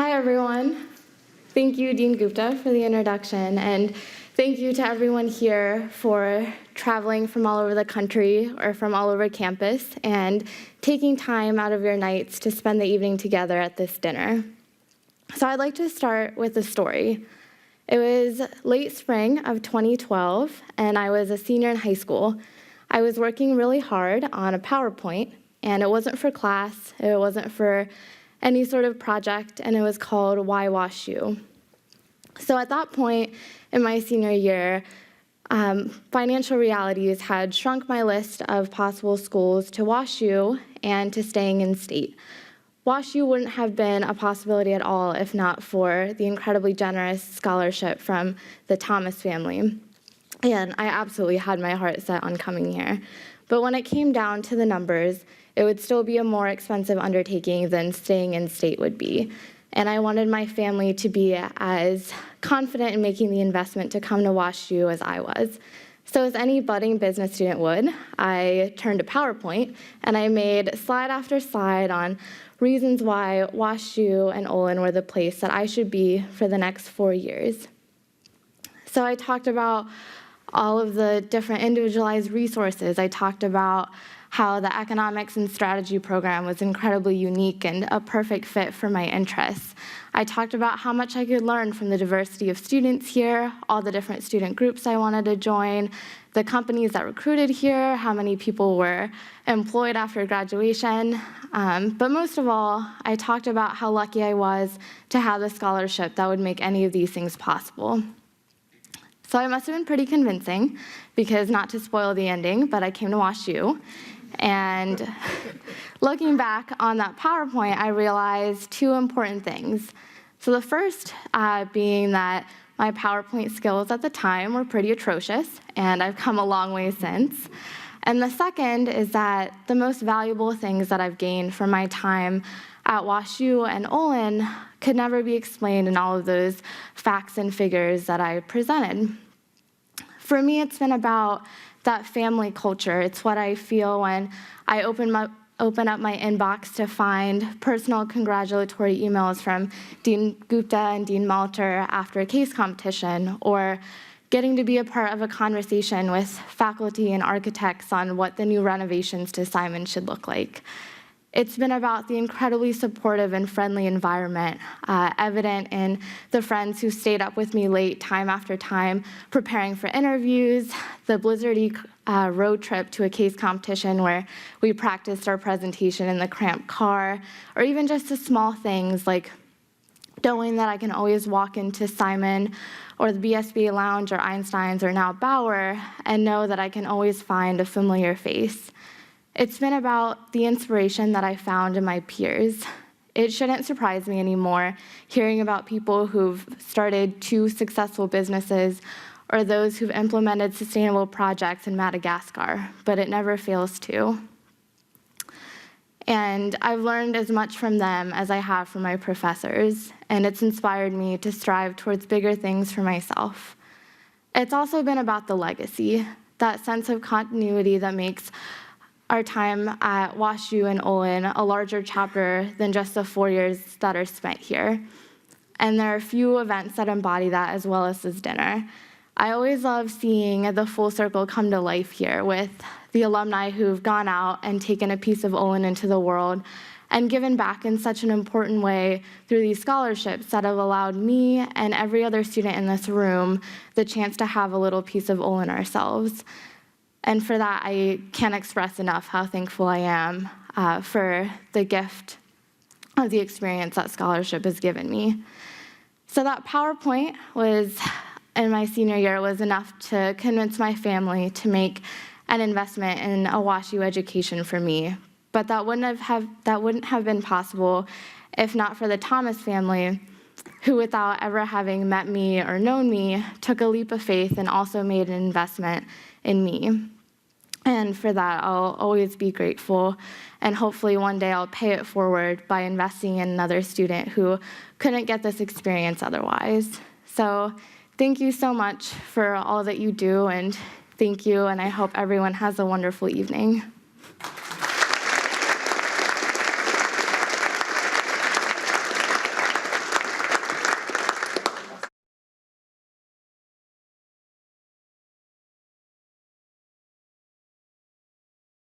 Hi, everyone. Thank you, Dean Gupta, for the introduction, and thank you to everyone here for traveling from all over the country or from all over campus and taking time out of your nights to spend the evening together at this dinner. So I'd like to start with a story. It was late spring of 2012, and I was a senior in high school. I was working really hard on a PowerPoint, and it wasn't for class, it wasn't for any sort of project, and it was called Why Wash You? So at that point in my senior year, financial realities had shrunk my list of possible schools to WashU and to staying in state. WashU wouldn't have been a possibility at all if not for the incredibly generous scholarship from the Thomas family. And I absolutely had my heart set on coming here. But when it came down to the numbers, it would still be a more expensive undertaking than staying in state would be. And I wanted my family to be as confident in making the investment to come to WashU as I was. So as any budding business student would, I turned to PowerPoint and I made slide after slide on reasons why WashU and Olin were the place that I should be for the next 4 years. So I talked about all of the different individualized resources. I talked about how the economics and strategy program was incredibly unique and a perfect fit for my interests. I talked about how much I could learn from the diversity of students here, all the different student groups I wanted to join, the companies that recruited here, how many people were employed after graduation. But most of all, I talked about how lucky I was to have the scholarship that would make any of these things possible. So I must have been pretty convincing, because not to spoil the ending, but I came to WashU. And looking back on that PowerPoint, I realized two important things. So the first being that my PowerPoint skills at the time were pretty atrocious, and I've come a long way since. And the second is that the most valuable things that I've gained from my time at WashU and Olin could never be explained in all of those facts and figures that I presented. For me, it's been about that family culture. It's what I feel when I open up my inbox to find personal congratulatory emails from Dean Gupta and Dean Malter after a case competition, or getting to be a part of a conversation with faculty and architects on what the new renovations to Simon should look like. It's been about the incredibly supportive and friendly environment, evident in the friends who stayed up with me late time after time, preparing for interviews, the blizzardy road trip to a case competition where we practiced our presentation in the cramped car, or even just the small things like knowing that I can always walk into Simon or the BSBA Lounge or Einstein's or now Bauer and know that I can always find a familiar face. It's been about the inspiration that I found in my peers. It shouldn't surprise me anymore hearing about people who've started 2 successful businesses or those who've implemented sustainable projects in Madagascar, but it never fails to. And I've learned as much from them as I have from my professors, and it's inspired me to strive towards bigger things for myself. It's also been about the legacy, that sense of continuity that makes our time at WashU and Olin a larger chapter than just the 4 years that are spent here. And there are a few events that embody that, as well as this dinner. I always love seeing the full circle come to life here with the alumni who've gone out and taken a piece of Olin into the world and given back in such an important way through these scholarships that have allowed me and every other student in this room the chance to have a little piece of Olin ourselves. And for that, I can't express enough how thankful I am for the gift of the experience that scholarship has given me. So that PowerPoint in my senior year was enough to convince my family to make an investment in a WashU education for me. But that wouldn't have been possible if not for the Thomas family, who, without ever having met me or known me, took a leap of faith and also made an investment in me. And for that, I'll always be grateful, and hopefully one day I'll pay it forward by investing in another student who couldn't get this experience otherwise. So thank you so much for all that you do, and thank you, and I hope everyone has a wonderful evening.